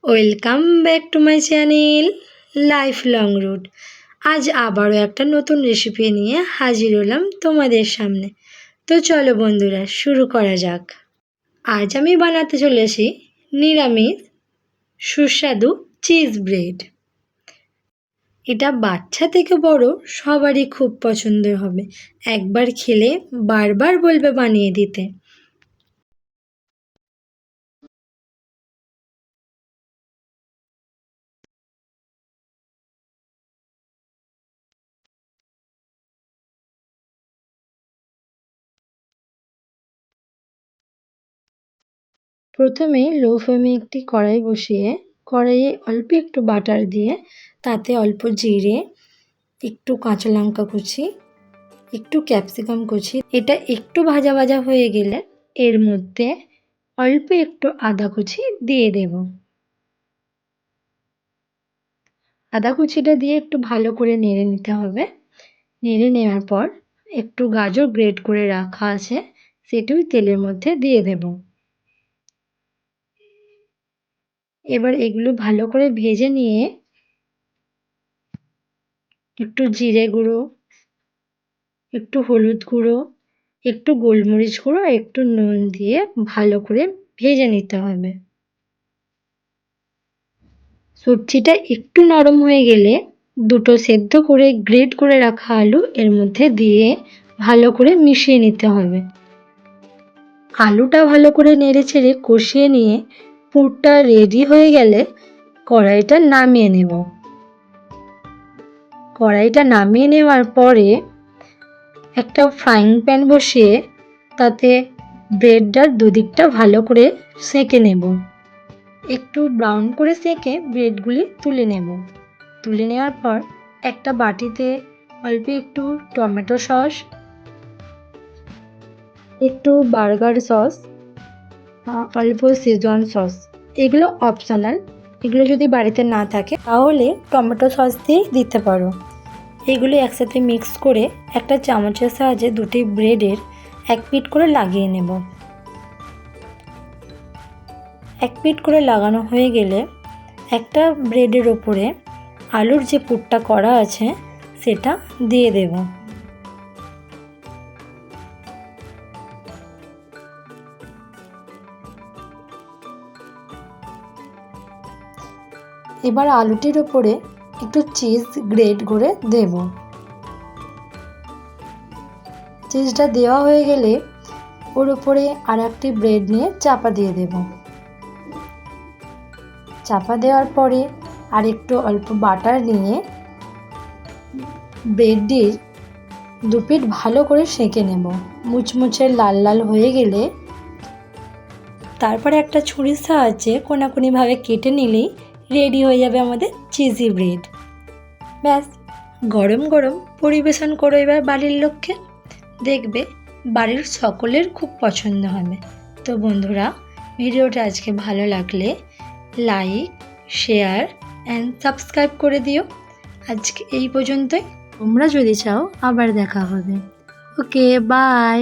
Welcome back to my channel life long route. আজ আবারও একটা নতুন রেসিপি নিয়ে হাজির হলাম তোমাদের সামনে। তো চলো বন্ধুরা, শুরু করা যাক। আজ আমি বানাতে চলেছি নিরামিষ সুস্বাদু চিজ ব্রেড। এটা বাচ্চা থেকে বড় সবারই খুব পছন্দের হবে। একবার খেলে বারবার বলবে বানিয়ে দিতে। প্রথমে লো ফ্লেমে একটি কড়াই বসিয়ে কড়াইয়ে অল্প একটু বাটার দিয়ে তাতে অল্প জিরে, একটু কাঁচা লঙ্কা কুচি, একটু ক্যাপসিকাম কুচি, এটা একটু ভাজা ভাজা হয়ে গেলে এর মধ্যে অল্প একটু আদা কুচি দিয়ে দেব। আদা কুচিটা দিয়ে একটু ভালো করে নেড়ে নিতে হবে। নেড়ে নেওয়ার পর একটু গাজর গ্রেট করে রাখা আছে, সেটাও তেলের মধ্যে দিয়ে দেব। এবার এগুলো ভালো করে ভেজে নিয়ে একটু জিরে গুঁড়ো, একটু হলুদ গুঁড়ো, একটু গোলমরিচ গুঁড়ো আর একটু নুন দিয়ে ভালো করে ভেজে নিতে হবে। সবজিটা একটু নরম হয়ে গেলে দুটো সেদ্ধ করে গ্রেট করে রাখা আলু এর মধ্যে দিয়ে ভালো করে মিশিয়ে নিতে হবে। আলুটা ভালো করে নেড়ে চেড়ে কষিয়ে নিয়ে পুরটা রেডি হয়ে গেলে কড়াইটা নামিয়ে নেব। কড়াইটা নামিয়ে নেওয়ার পরে একটা ফ্রাইং প্যান বসিয়ে তাতে ব্রেডটার দুদিকটা ভালো করে সেঁকে নেব। একটু ব্রাউন করে সেঁকে ব্রেডগুলি তুলে নেব। তুলে নেওয়ার পর একটা বাটিতে অল্প একটু টমেটো সস, একটু বার্গার সস, অল্প শেজওয়ান সস, এগুলো অপশনাল। এগুলো যদি বাড়িতে না থাকে তাহলে টমেটো সস দিয়েই দিতে পারো। এগুলি একসাথে মিক্স করে একটা চামচের সাহায্যে দুটি ব্রেডের এক পিঠ করে লাগিয়ে নেব। এক পিঠ করে লাগানো হয়ে গেলে একটা ব্রেডের ওপরে আলুর যে পুরটা করা আছে সেটা দিয়ে দেব। এবার আলুটির ওপরে একটু চিজ গ্রেট করে দেব। চিজটা দেওয়া হয়ে গেলে ওর উপরে আর একটি ব্রেড নিয়ে চাপা দিয়ে দেব। চাপা দেওয়ার পরে আর একটু অল্প বাটার নিয়ে ব্রেডটির দুপিঠ ভালো করে সেঁকে নেব। মুচমুচে লাল লাল হয়ে গেলে তারপরে একটা ছুরির সাহায্যে কোনাকুনিভাবে কেটে নিলেই রেডি হয়ে যাবে আমাদের চিজি ব্রেড। ব্যাস, গরম গরম পরিবেশন করো এবার বাড়ির লোককে। দেখবে বাড়ির সকলের খুব পছন্দ হবে। তো বন্ধুরা, ভিডিওটা আজকে ভালো লাগলে লাইক, শেয়ার অ্যান্ড সাবস্ক্রাইব করে দিও। আজকে এই পর্যন্তই। তোমরা যদি চাও আবার দেখা হবে। ওকে, বাই।